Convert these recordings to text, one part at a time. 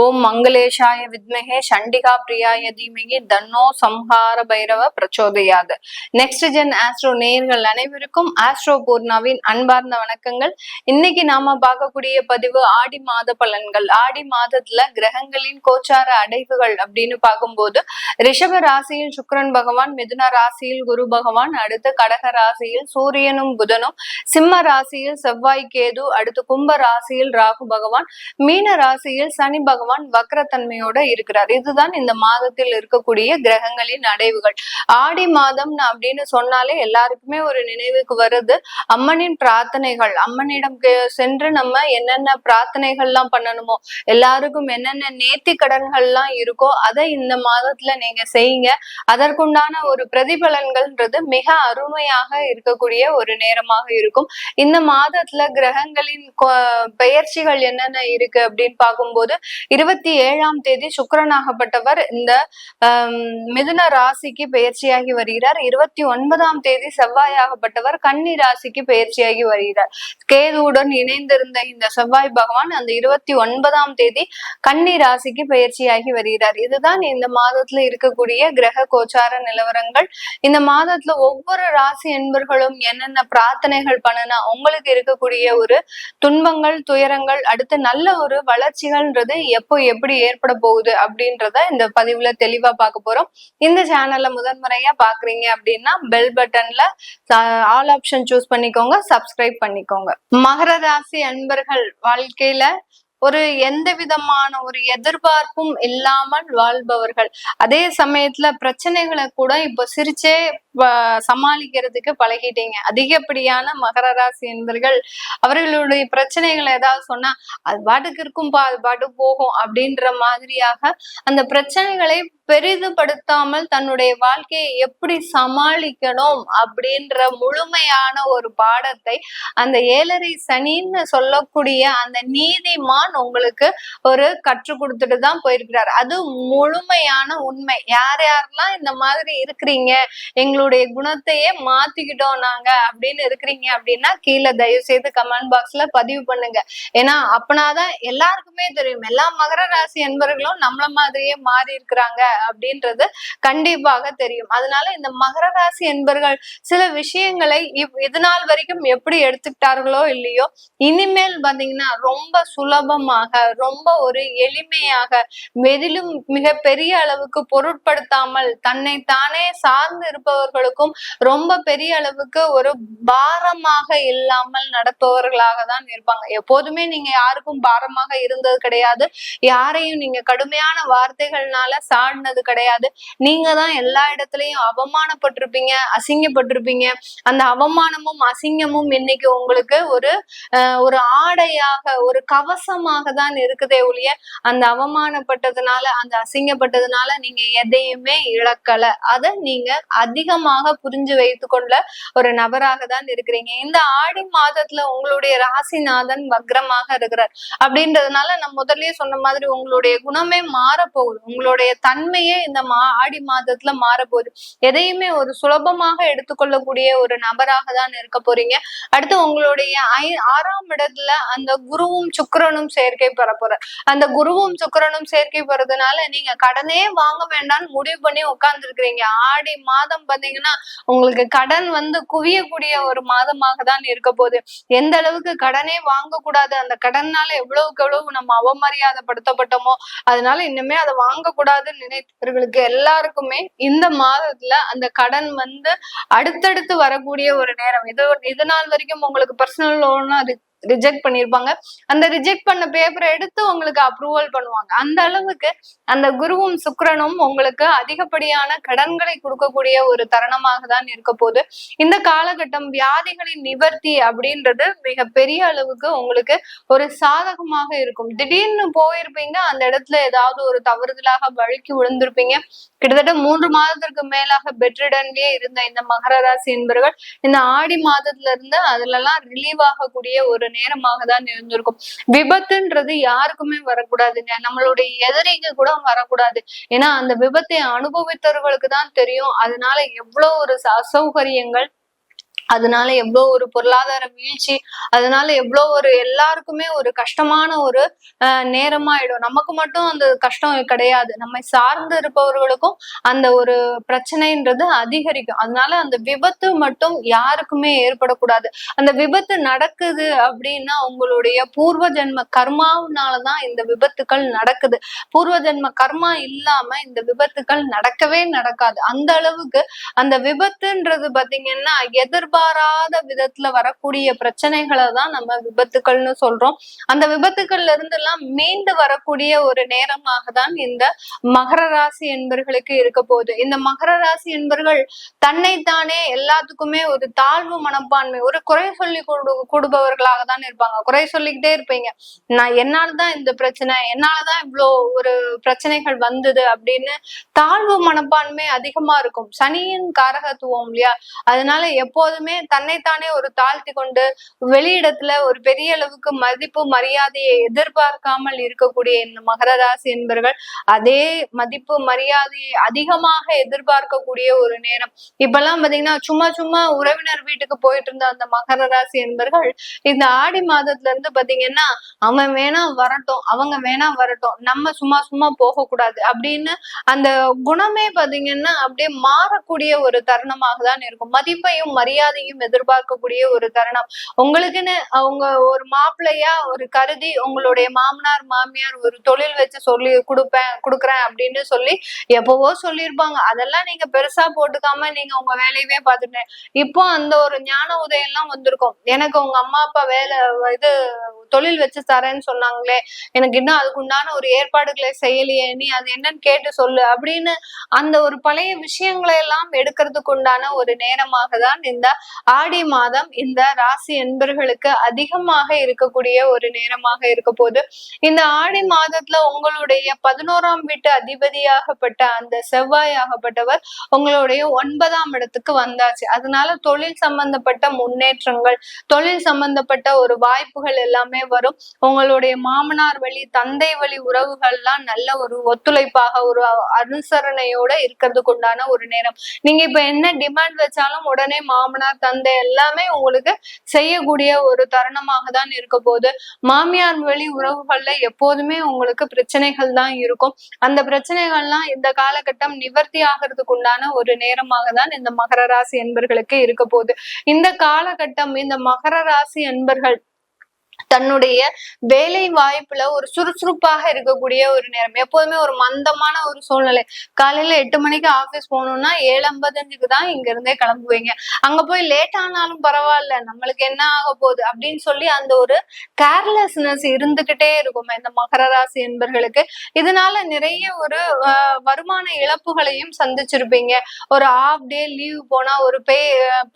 ஓம் மங்களேஷாய வித்மகே சண்டிகா பிரியாய தீமகி தன்னோ சம்ஹார பைரவ பிரச்சோதயாது. நெக்ஸ்ட் ஜென் ஆஸ்ட்ரோ நேயர்கள் அனைவருக்கும் ஆஸ்ட்ரோ பூர்ணாவின் அன்பார்ந்த வணக்கங்கள். இன்னைக்கு நாம பார்க்கக்கூடிய பதிவு ஆடி மாத பலன்கள். ஆடி மாதத்துல கிரகங்களின் கோச்சார அடைவுகள் அப்படின்னு பார்க்கும்போது ரிஷப ராசியில் சுக்கிரன் பகவான், மிதுன ராசியில் குரு பகவான், அடுத்து கடக ராசியில் சூரியனும் புதனும், சிம்ம ராசியில் செவ்வாய் கேது, அடுத்து கும்ப ராசியில் ராகு பகவான், மீன ராசியில் சனி பகவான் வக்ரத்தன்மையோட இருக்கிறார். இதுதான் இந்த மாதத்தில் இருக்கக்கூடிய கிரகங்களின் அடைவுகள். ஆடி மாதம் அப்படின்னு சொன்னாலே எல்லாருக்குமே ஒரு நினைவுக்கு வருது அம்மனின் பிரார்த்தனைகள். அம்மனிடம் சென்று நம்ம என்னென்ன பிரார்த்தனைகள்லாம் பண்ணணுமோ, எல்லாருக்கும் என்னென்ன நேர்த்தி கடன்கள்லாம் இருக்கோ அதை இந்த மாதத்துல நீங்க செய்யுங்க. அதற்குண்டான ஒரு பிரதிபலன்கள்ன்றது மிக அருமையாக இருக்கக்கூடிய ஒரு நேரமாக இருக்கும். இந்த மாதத்துல கிரகங்களின் பெயர்ச்சிகள் என்னென்ன இருக்கு அப்படின்னு பார்க்கும்போது 27ஆம் தேதி சுக்கிரனாகப்பட்டவர் இந்த மிதுன ராசிக்கு பெயர்ச்சியாகி வருகிறார். 29ஆம் தேதி செவ்வாயாகப்பட்டவர் கன்னி ராசிக்கு பெயர்ச்சியாகி வருகிறார். கேதுவுடன் இணைந்திருந்த இந்த செவ்வாய் பகவான் அந்த 29ஆம் தேதி கன்னி ராசிக்கு பெயர்ச்சியாகி வருகிறார். இதுதான் இந்த மாதத்துல இருக்கக்கூடிய கிரக கோச்சார நிலவரங்கள். இந்த மாதத்துல ஒவ்வொரு ராசி என்பர்களும் என்னென்ன பிரார்த்தனைகள் பண்ணனா உங்களுக்கு இருக்கக்கூடிய ஒரு துன்பங்கள், துயரங்கள், அடுத்து நல்ல ஒரு வளர்ச்சிகள்ன்றது எப்போ எப்படி ஏற்பட போகுது அப்படின்றத இந்த பதிவுல தெளிவா பார்க்க போறோம். இந்த சேனல்ல முதன்முறையா பாக்குறீங்க அப்படின்னா பெல் பட்டன்ல ஆல் ஆப்ஷன் சூஸ் பண்ணிக்கோங்க, சப்ஸ்கிரைப் பண்ணிக்கோங்க. மகர ராசி அன்பர்கள் வாழ்க்கையில ஒரு எந்த விதமான ஒரு எதிர்பார்ப்பும் இல்லாமல் வாழ்பவர்கள். அதே சமயத்துல பிரச்சனைகளை கூட இப்ப சிரிச்சே சமாளிக்கிறதுக்கு பழகிட்டீங்க. அதிகப்படியான மகர ராசி என்பர்கள் அவர்களுடைய பிரச்சனைகளை ஏதாவது சொன்னா அது பாட்டுக்கு இருக்கும்பா, அது பாட்டுக்கு போகும் அப்படின்ற மாதிரியாக அந்த பிரச்சனைகளை பெரிதுபடுத்தாமல் தன்னுடைய வாழ்க்கையை எப்படி சமாளிக்கணும் அப்படின்ற முழுமையான ஒரு பாடத்தை அந்த 7.5 சனின்னு சொல்லக்கூடிய அந்த நீதிமான் உங்களுக்கு ஒரு கற்றுக் கொடுத்துட்டு தான் போயிருக்கிறார். அது முழுமையான உண்மை. யார் யாரெல்லாம் இந்த மாதிரி இருக்கிறீங்க, எங்களுடைய குணத்தையே மாத்திக்கிட்டோம் நாங்க அப்படின்னு இருக்கிறீங்க அப்படின்னா கீழே தயவு செய்து கமெண்ட் பாக்ஸ்ல பதிவு பண்ணுங்க. ஏன்னா அப்பனாதான் எல்லாருக்குமே தெரியும் எல்லா மகர ராசி என்பவர்களும் நம்மள மாதிரியே மாறி இருக்கிறாங்க அப்படின்றது கண்டிப்பாக தெரியும். அதனால இந்த மகர ராசி என்பர்கள் சில விஷயங்களை இது நாள் வரைக்கும் எப்படி எடுத்துக்கிட்டார்களோ இல்லையோ, இனிமேல் பாத்தீங்கன்னா ரொம்ப சுலபமாக, ரொம்ப ஒரு எளிமையாக, எதிலும் மிக பெரிய அளவுக்கு பொருட்படுத்தாமல் தன்னை தானே சார்ந்து இருப்பவர்களுக்கும் ரொம்ப பெரிய அளவுக்கு ஒரு பாரமாக இல்லாமல் நடப்பவர்களாக தான் இருப்பாங்க. எப்போதுமே நீங்க யாருக்கும் பாரமாக இருந்தது கிடையாது. யாரையும் நீங்க கடுமையான வார்த்தைகள்னால சாடினது கிடையாது. நீங்க தான் எல்லா இடத்துலயும் அவமானப்பட்டிருப்பீங்க, அசிங்கப்பட்டிருப்பீங்க. அந்த அவமானமும் அசிங்கமும் இன்னைக்கு உங்களுக்கு ஒரு ஆடையாக, ஒரு கவசமாக தான் இருக்குதே ஒழிய அந்த அவமானப்பட்டதுனால, அந்த அசிங்கப்பட்டதுனால நீங்க எதையுமே இழக்கல. அதை நீங்க அதிகமாக புரிஞ்சு வைத்து கொண்ட ஒரு நபராக தான் இருக்கிறீங்க. இந்த ஆடி மாதத்துல உங்களுடைய ராசிநாதன் வக்ரமாக இருக்கிறார் அப்படின்றதுனால நான் முதல்லயே சொன்ன மாதிரி உங்களுடைய குணமே மாறப்போகுது. உங்களுடைய தன்மையே இந்த ஆடி மாதத்துல மாறப்போகுது. எதையுமே ஒரு சுலபமாக எடுத்துக்கொள்ளக்கூடிய ஒரு நபராக தான் இருக்க போறீங்க. அடுத்து உங்களுடைய 6ஆம் இடத்துல அந்த குருவும் சுக்கிரனும் சேர்க்கை பெற போற. அந்த குருவும் சுக்கிரனும் சேர்க்கை பெறதுனால நீங்க கடனே வாங்க வேண்டாம்னு முடிவு பண்ணி உட்கார்ந்து இருக்கிறீங்க. ஆடி மாதம் பாத்தீங்கன்னா உங்களுக்கு கடன் குவியக்கூடிய ஒரு மாதமாக தான் இருக்க போகுது. எந்த அளவுக்கு கடனே வாங்க கூடாது, அந்த கடன்னால எவ்வளவுக்கு எவ்வளவு நம்ம அவமரியாதைப்படுத்தப்பட்டோமோ அதனால இன்னுமே அதை வாங்கக்கூடாதுன்னு நினைத்தவர்களுக்கு எல்லாருக்குமே இந்த மாதத்துல அந்த கடன் அடுத்தடுத்து வரக்கூடிய ஒரு நேரம். இது நாள் வரைக்கும் உங்களுக்கு பர்சனல் லோன் ரிஜெக்ட் பண்ணிருப்பாங்க. அந்த ரிஜெக்ட் பண்ண பேப்பரை எடுத்து உங்களுக்கு அப்ரூவல் பண்ணுவாங்க. அந்த அளவுக்கு அந்த குருவும் சுக்கிரனும் உங்களுக்கு அதிகப்படியான கடன்களை கொடுக்கக்கூடிய ஒரு தருணமாக தான் இருக்க போகுது. இந்த காலகட்டம் வியாதிகளின் நிவர்த்தி அப்படின்றது மிக பெரிய அளவுக்கு உங்களுக்கு ஒரு சாதகமாக இருக்கும். திடீர்னு போயிருப்பீங்க, அந்த இடத்துல ஏதாவது ஒரு தவறுதலாக வழுக்கி விழுந்திருப்பீங்க. கிட்டத்தட்ட 3 மாதத்திற்கு மேலாக பெட்ரிடன்லயே இருந்த இந்த மகர ராசி என்பவர்கள் இந்த ஆடி மாதத்துல இருந்து அதுல எல்லாம் ரிலீவ் ஆகக்கூடிய ஒரு நேரமாக தான் இருந்திருக்கும். விபத்துன்றது யாருக்குமே வரக்கூடாதுங்க. நம்மளுடைய எதிரிக்கு கூட வரக்கூடாது. ஏன்னா அந்த விபத்தை அனுபவித்தவர்களுக்கு தான் தெரியும் அதனால எவ்வளவு ஒரு அசௌகரியங்கள் அதனால எவ்வளவு ஒரு பொருளாதார வீழ்ச்சி, அதனால எவ்வளவு ஒரு எல்லாருக்குமே ஒரு கஷ்டமான ஒரு நேரமாயிடும். நமக்கு மட்டும் அந்த கஷ்டம் கிடையாது, நம்மை சார்ந்து இருப்பவர்களுக்கும் அந்த ஒரு பிரச்சனைன்றது அதிகரிக்கும். அதனால அந்த விபத்து மட்டும் யாருக்குமே ஏற்படக்கூடாது. அந்த விபத்து நடக்குது அப்படின்னா உங்களுடைய பூர்வ ஜென்ம கர்மாவனாலதான் இந்த விபத்துக்கள் நடக்குது. பூர்வ ஜென்ம கர்மா இல்லாம இந்த விபத்துக்கள் நடக்கவே நடக்காது. அந்த அளவுக்கு அந்த விபத்துன்றது பாத்தீங்கன்னா எதிர்பாராத விதத்துல வரக்கூடிய பிரச்சனைகளை தான் நம்ம விபத்துக்கள்னு சொல்றோம். அந்த விபத்துக்கள்ல இருந்து எல்லாம் மீண்டு வரக்கூடிய ஒரு நேரமாக தான் இந்த மகர ராசி என்பர்களுக்கு இருக்க போகுது. இந்த மகர ராசி என்பர்கள் தன்னைத்தானே எல்லாத்துக்குமே ஒரு தாழ்வு மனப்பான்மை, ஒரு குறை சொல்லி கொடுப்பவர்களாக தான் இருப்பாங்க. குறை சொல்லிக்கிட்டே இருப்பீங்க, நான் என்னாலதான் இந்த பிரச்சனை, என்னாலதான் இவ்வளோ ஒரு பிரச்சனைகள் வந்தது அப்படின்னு தாழ்வு மனப்பான்மை அதிகமா இருக்கும். சனியின் காரகத்துவம் இல்லையா, அதனால எப்போதுமே தன்னைத்தானே ஒரு தாழ்த்தி கொண்டு வெளியிடத்துல ஒரு பெரிய அளவுக்கு மதிப்பு மரியாதையை எதிர்பார்க்காமல் இருக்கக்கூடிய இந்த மகர ராசி என்பர்கள் அதே மதிப்பு மரியாதையை அதிகமாக எதிர்பார்க்கக்கூடிய ஒரு நேரம். இப்பெல்லாம் பாத்தீங்கன்னா சும்மா சும்மா உறவினர் வீட்டுக்கு போயிட்டு இருந்த அந்த மகர ராசி என்பர்கள் இந்த ஆடி மாதத்துல இருந்து பாத்தீங்கன்னா அவன் வேணா வரட்டும், அவங்க வேணா வரட்டும், நம்ம சும்மா சும்மா போக கூடாது அப்படின்னு அந்த குணமே பாத்தீங்கன்னா அப்படியே மாறக்கூடிய ஒரு தருணமாக தான் இருக்கும். மதிப்பையும் மரியாதையும் எதிர்பார்க்கக்கூடிய ஒரு தருணம். உங்களுக்குன்னு அவங்க ஒரு மாப்பிள்ளையா ஒரு கருதி உங்களுடைய மாமனார் மாமியார் ஒரு தொழில் வச்சு சொல்லி கொடுக்குறேன் அப்படின்னு சொல்லி எப்பவோ சொல்லியிருப்பாங்க. அதெல்லாம் நீங்க பெருசா போட்டுக்காம நீங்க உங்க வேலையவே பார்த்துட்டேன். இப்போ அந்த ஒரு ஞான உதயம் எல்லாம் வந்திருக்கும். எனக்கு உங்க அம்மா அப்பா வேலை இது தொழில் வச்சு தரேன்னு சொன்னாங்களே, எனக்கு இன்னும் அதுக்கு உண்டான ஒரு ஏற்பாடுகளை செய்யலையே, நீ அது என்னன்னு கேட்டு சொல்லு அப்படின்னு அந்த ஒரு பழைய விஷயங்களை எல்லாம் எடுக்கிறதுக்கு உண்டான ஒரு நேரமாக தான் இந்த ஆடி மாதம் இந்த ராசி என்பர்களுக்கு அதிகமாக இருக்கக்கூடிய ஒரு நேரமாக இருக்க போது. இந்த ஆடி மாதத்துல உங்களுடைய 11ஆம் வீட்டு அதிபதியாகப்பட்ட அந்த செவ்வாய் ஆகப்பட்டவர் உங்களுடைய 9ஆம் இடத்துக்கு வந்தாச்சு. அதனால தொழில் சம்பந்தப்பட்ட முன்னேற்றங்கள், தொழில் சம்பந்தப்பட்ட ஒரு வாய்ப்புகள் எல்லாமே வரும். உங்களுடைய மாமனார் வழி தந்தை வழி உறவுகள்லாம் நல்ல ஒரு ஒத்துழைப்பாக ஒரு அனுசரணையோட இருக்கிறதுக்கு உண்டான ஒரு நேரம். நீங்க இப்ப என்ன டிமாண்ட் வச்சாலும் உடனே மாமனார் தந்தை எல்லாமே உங்களுக்கு செய்யக்கூடிய ஒரு தருணமாக தான் இருக்க போது. மாமியார் வழி உறவுகள்ல எப்போதுமே உங்களுக்கு பிரச்சனைகள் தான் இருக்கும். அந்த பிரச்சனைகள்லாம் இந்த காலகட்டம் நிவர்த்தி ஆகிறதுக்கு உண்டான ஒரு நேரமாக தான் இந்த மகர ராசி என்பர்களுக்கு இருக்க போகுது. இந்த காலகட்டம் இந்த மகர ராசி என்பர்கள் தன்னுடைய வேலை வாய்ப்புல ஒரு சுறுசுறுப்பாக இருக்கக்கூடிய ஒரு நேரம். எப்போதுமே ஒரு மந்தமான ஒரு சூழ்நிலை. காலையில 8 மணிக்கு ஆபீஸ் போகணும்னா 7:55 தான் இங்க இருந்தே கிளம்புவீங்க. அங்க போய் லேட் ஆனாலும் பரவாயில்ல, நம்மளுக்கு என்ன ஆக போகுது அப்படின்னு சொல்லி அந்த ஒரு கேர்லெஸ்னஸ் இருந்துகிட்டே இருக்கும் இந்த மகர ராசி என்பர்களுக்கு. இதனால நிறைய ஒரு வருமான இழப்புகளையும் சந்திச்சிருப்பீங்க. ஒரு ஹாஃப் டே லீவ் போனா ஒரு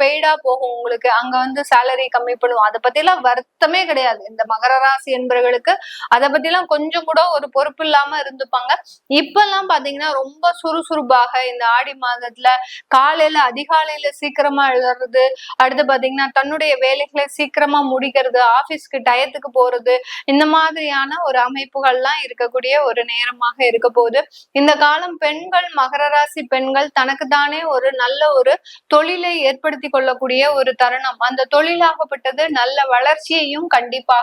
பெய்டா போகும் உங்களுக்கு, அங்க வந்து சேலரி கம்மி பண்ணுவோம். அதை பத்தி எல்லாம் வருத்தமே கிடையாது இந்த மகர ராசி என்பவர்களுக்கு. அதை பத்தி எல்லாம் கொஞ்சம் கூட ஒரு பொறுப்பு இல்லாம இருந்துப்பாங்க. இப்ப எல்லாம் பாத்தீங்கன்னா ரொம்ப சுறுசுறுப்பாக இந்த ஆடி மாதத்துல காலையில அதிகாலையில சீக்கிரமா எழுதுறது, அடுத்து பாத்தீங்கன்னா தன்னுடைய வேலைகளை சீக்கிரமா முடிக்கிறது, ஆபீஸ்க்கு டயத்துக்கு போறது, இந்த மாதிரியான ஒரு அமைப்புகள்லாம் இருக்கக்கூடிய ஒரு நேரமாக இருக்க போகுது. இந்த காலம் பெண்கள், மகர ராசி பெண்கள் தனக்கு தானே ஒரு நல்ல ஒரு தொழிலை ஏற்படுத்தி கொள்ளக்கூடிய ஒரு தருணம். அந்த தொழிலாகப்பட்டது நல்ல வளர்ச்சியையும் கண்டிப்பாக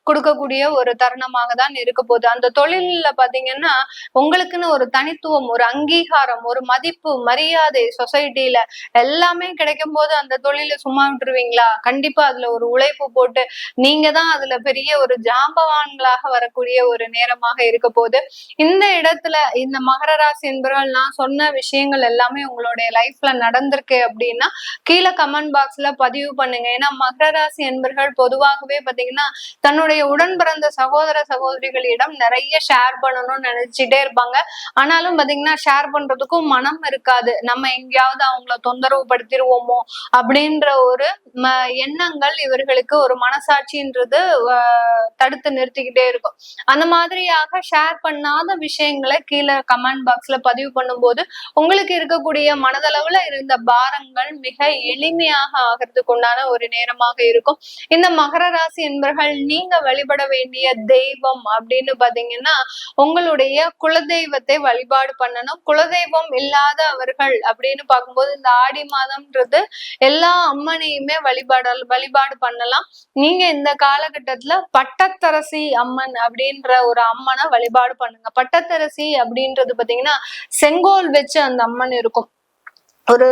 கொடுக்கக்கூடிய ஒரு தருணமாக தான் இருக்க போகுது. அந்த தொழில பாத்தீங்கன்னா உங்களுக்குன்னு ஒரு தனித்துவம், ஒரு அங்கீகாரம், ஒரு மதிப்பு மரியாதை சொசைட்டில எல்லாமே கிடைக்கும் போது அந்த தொழில சும்மா விட்டுருவீங்களா? கண்டிப்பா அதுல ஒரு உழைப்பு போட்டு நீங்க தான் அதுல பெரிய ஒரு ஜாம்பவான்களாக வரக்கூடிய ஒரு நேரமாக இருக்க போகுது. இந்த இடத்துல இந்த மகர ராசி என்பவர்கள் நான் சொன்ன விஷயங்கள் எல்லாமே உங்களுடைய லைஃப்ல நடந்திருக்கு அப்படின்னா கீழே கமெண்ட் பாக்ஸ்ல பதிவு பண்ணுங்க. ஏன்னா மகர ராசி என்பவர்கள் பொதுவாகவே பாத்தீங்கன்னா தன்னுடைய உடன் பிறந்த சகோதர சகோதரிகளிடம் நிறைய ஷேர் பண்ணணும்னு நினைச்சிட்டே இருப்பாங்க. ஆனாலும் பாத்தீங்கன்னா ஷேர் பண்றதுக்கும் மனம் இருக்காது. நம்ம எங்கேயாவது அவங்கள தொந்தரவு படுத்திடுவோமோ அப்படின்ற ஒரு எண்ணங்கள் இவர்களுக்கு, ஒரு மனசாட்சின்றது தடுத்து நிறுத்திக்கிட்டே இருக்கும். அந்த மாதிரியாக ஷேர் பண்ணாத விஷயங்களை கீழே கமெண்ட் பாக்ஸ்ல பதிவு பண்ணும்போது உங்களுக்கு இருக்கக்கூடிய மனதளவுல இருந்த பாரங்கள் மிக எளிமையாக ஆகிறதுக்கு உண்டான ஒரு நேரமாக இருக்கும். இந்த மகர ராசி என்பர்கள் அன்பர்கள் நீங்க வழிபட வேண்டிய தெய்வம் அப்படின்னு பாத்தீங்கன்னா உங்களுடைய குலதெய்வத்தை வழிபாடு பண்ணணும். குலதெய்வம் இல்லாதவர்கள் அப்படின்னு பார்க்கும்போது இந்த ஆடி மாதம்ன்றது எல்லா அம்மனையுமே வழிபாடு பண்ணலாம். நீங்க இந்த காலகட்டத்துல பட்டத்தரசி அம்மன் அப்படின்ற ஒரு அம்மனை வழிபாடு பண்ணுங்க. பட்டத்தரசி அப்படின்றது பாத்தீங்கன்னா செங்கோல் வச்சு அந்த அம்மன் இருக்கும். ஒரு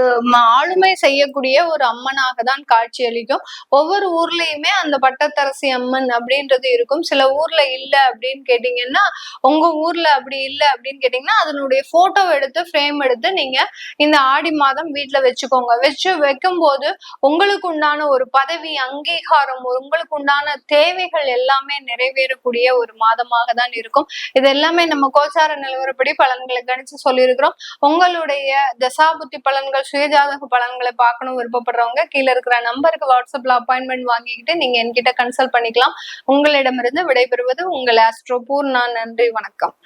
ஆளுமை செய்யக்கூடிய ஒரு அம்மனாக தான் காட்சி அளிக்கும். ஒவ்வொரு ஊர்லயுமே அந்த பட்டத்தரசி அம்மன் அப்படின்றது இருக்கும். சில ஊர்ல இல்ல அப்படின்னு கேட்டீங்கன்னா, உங்க ஊர்ல அப்படி இல்ல அப்படின்னு கேட்டீங்கன்னா அதனுடைய போட்டோ எடுத்து ஃப்ரேம் எடுத்து நீங்க இந்த ஆடி மாதம் வீட்டுல வச்சுக்கோங்க. வைக்கும் போது உங்களுக்கு உண்டான ஒரு பதவி அங்கீகாரம், உங்களுக்கு உண்டான தேவைகள் எல்லாமே நிறைவேறக்கூடிய ஒரு மாதமாக தான் இருக்கும். இது எல்லாமே நம்ம கோச்சார நிலவரப்படி பலன்களை கணிச்சு சொல்லியிருக்கிறோம். உங்களுடைய தசாபுத்தி பலன்கள், சுயஜாதக பலன்களை பார்க்கணும் விருப்பப்படுறவங்க கீழே இருக்கிற நம்பருக்கு வாட்ஸ்அப்ல அப்பாயின்மெண்ட் வாங்கிக்கிட்டு நீங்க என்கிட்ட கன்சல்ட் பண்ணிக்கலாம். உங்களிடமிருந்து விடைபெறுவது உங்கள் ஆஸ்ட்ரோ பூர்ணா. நன்றி, வணக்கம்.